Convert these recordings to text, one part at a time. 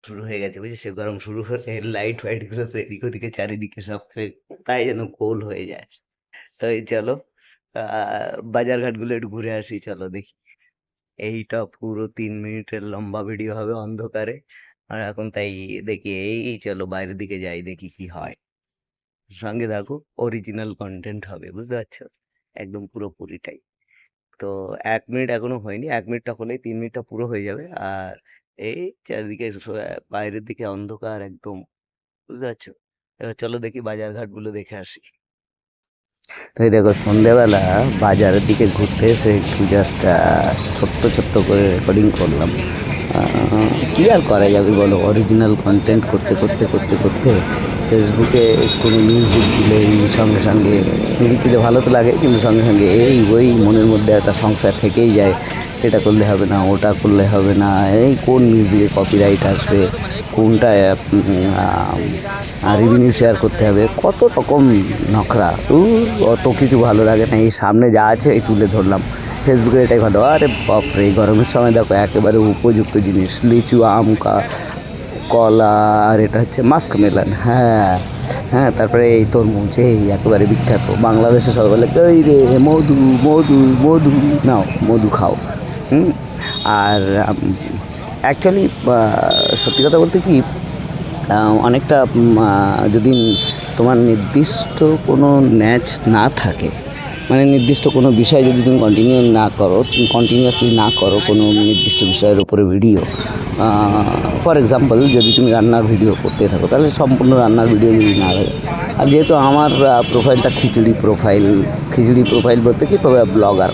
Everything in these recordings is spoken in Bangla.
শুরু হয়ে গেছে বুঝেছিস, গরম শুরু হতে লাইট ফাইট গুলো তো এদিক ওদিকে চারিদিকে সব তাই যেন গোল হয়ে যায়। তো এই চলো বাজার ঘাট গুলো একটু ঘুরে আসি, চলো দেখি। এইটা পুরো 3 মিনিটের লম্বা ভিডিও হবে অন্ধকারে। আর এখন তাই দেখি, এই চলো বাইরের দিকে যাই, দেখি কি হয়। সঙ্গে দেখো, অরিজিনাল কন্টেন্ট হবে, বুঝতে পারছো, একদম পুরোপুরিটাই। তো 1 মিনিট এখনো হয়নি, 1 মিনিটটা হলেই 3 মিনিটটা পুরো হয়ে যাবে। আর এই চারিদিকে বাইরের দিকে অন্ধকার একদম, বুঝতে পারছো। এবার চলো দেখি বাজার ঘাট গুলো দেখে আসি। তো এই দেখো, সন্ধেবেলা বাজারের দিকে ঘুরতে এসে একটু জাস্ট ছোট্ট ছোট্ট করে রেকর্ডিং করলাম। কি আর করা যাবে বলো, অরিজিনাল কন্টেন্ট করতে করতে করতে করতে ফেসবুকে কোনো মিউজিক দিলেই সঙ্গে সঙ্গে, মিউজিক দিলে ভালো তো লাগে, কিন্তু সঙ্গে সঙ্গে এই ওই মনের মধ্যে একটা সংশয় থেকেই যায়, এটা করলে হবে না, ওটা করলে হবে না, এই কোন মিউজিকে কপিরাইট আসবে, কোনটা রেভিনিউ শেয়ার করতে হবে, কত রকম নখরা। অত কিছু ভালো লাগে না, এই সামনে যা আছে এই তুলে ধরলাম। ফেসবুকের এটাই ভালো। আরে বাপরে, গরমের সময় দেখো একেবারে উপযুক্ত জিনিস, লিচু, আম, কলা, আর এটা হচ্ছে মাস্ক মেলন। হ্যাঁ হ্যাঁ, তারপরে এই তরমুজ, এই একেবারে বিখ্যাত। বাংলাদেশে সবাই বলে কই রে, মধু মধু মধু, নাও মধু খাও। হুম। আর অ্যাকচুয়ালি সত্যি কথা বলতে কি, অনেকটা যদি তোমার নির্দিষ্ট কোনো ন্যাচ না থাকে, মানে নির্দিষ্ট কোনো বিষয় যদি তুমি কন্টিনিউয়াসলি না করো কোনো নির্দিষ্ট বিষয়ের উপরে ভিডিও, ফর এক্সাম্পল যদি তুমি রান্নার ভিডিও করতে থাকো, তাহলে সম্পূর্ণ রান্নার ভিডিও যদি না লাগে। আর যেহেতু আমার প্রোফাইলটা খিচুড়ি প্রোফাইল বলতে কি, ব্লগার,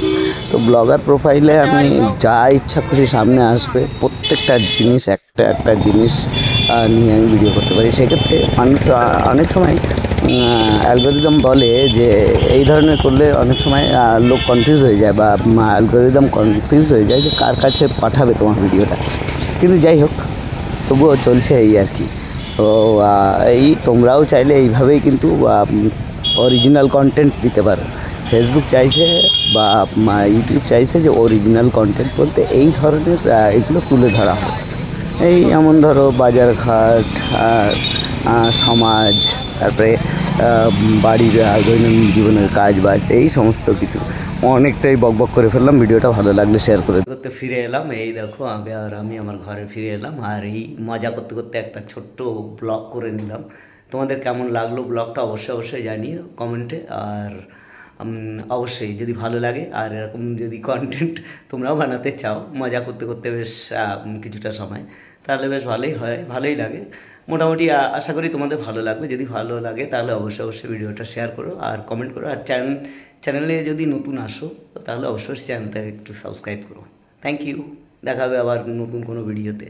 তো ব্লগার প্রোফাইলে আমি যা ইচ্ছা খুশি সামনে আসবে, প্রত্যেকটা জিনিস একটা একটা জিনিস নিয়ে আমি ভিডিও করতে পারি। সেক্ষেত্রে মানুষ অনেক সময় অ্যালগোরিদম বলে যে এই ধরনের করলে অনেক সময় লোক কনফিউজ হয়ে যায়, বা অ্যালগোরিদম কনফিউজ হয়ে যায় যে কার কাছে পাঠাবে তোমার ভিডিওটা। কিন্তু যাই হোক, তবুও চলছে এই আর কি। তো এই তোমরাও চাইলে এইভাবেই কিন্তু অরিজিনাল কন্টেন্ট দিতে পারো। ফেসবুক চাইছে বা ইউটিউব চাইছে যে অরিজিনাল কন্টেন্ট বলতে এই ধরনের এগুলো তুলে ধরা হয়। এই এমন ধরো বাজারঘাট, আর সমাজ, তারপরে বাড়ির দৈনন্দিন জীবনের কাজ বাজ, এই সমস্ত কিছু। অনেকটাই বকবক করে ফেললাম, ভিডিওটা ভালো লাগলে শেয়ার করে করতে ফিরে এলাম। এই দেখো আমি আমার ঘরে ফিরে এলাম, আর এই মজা করতে করতে একটা ছোট্ট ব্লগ করে নিলাম। তোমাদের কেমন লাগলো ব্লগটা অবশ্যই জানিও কমেন্টে। আর অবশ্যই যদি ভালো লাগে আর এরকম যদি কন্টেন্ট তোমরাও বানাতে চাও মজা করতে করতে বেশ কিছুটা সময়, তাহলে বেশ ভালোই হয়, ভালোই লাগে মোটামুটি। আশা করি তোমাদের ভালো লাগবে। যদি ভালো লাগে তাহলে অবশ্যই ভিডিওটা শেয়ার করো আর কমেন্ট করো। আর চ্যানেলে যদি নতুন আসো তাহলে অবশ্যই চ্যানেলটা একটু সাবস্ক্রাইব করো। থ্যাংক ইউ, দেখা হবে আবার নতুন কোনো ভিডিওতে।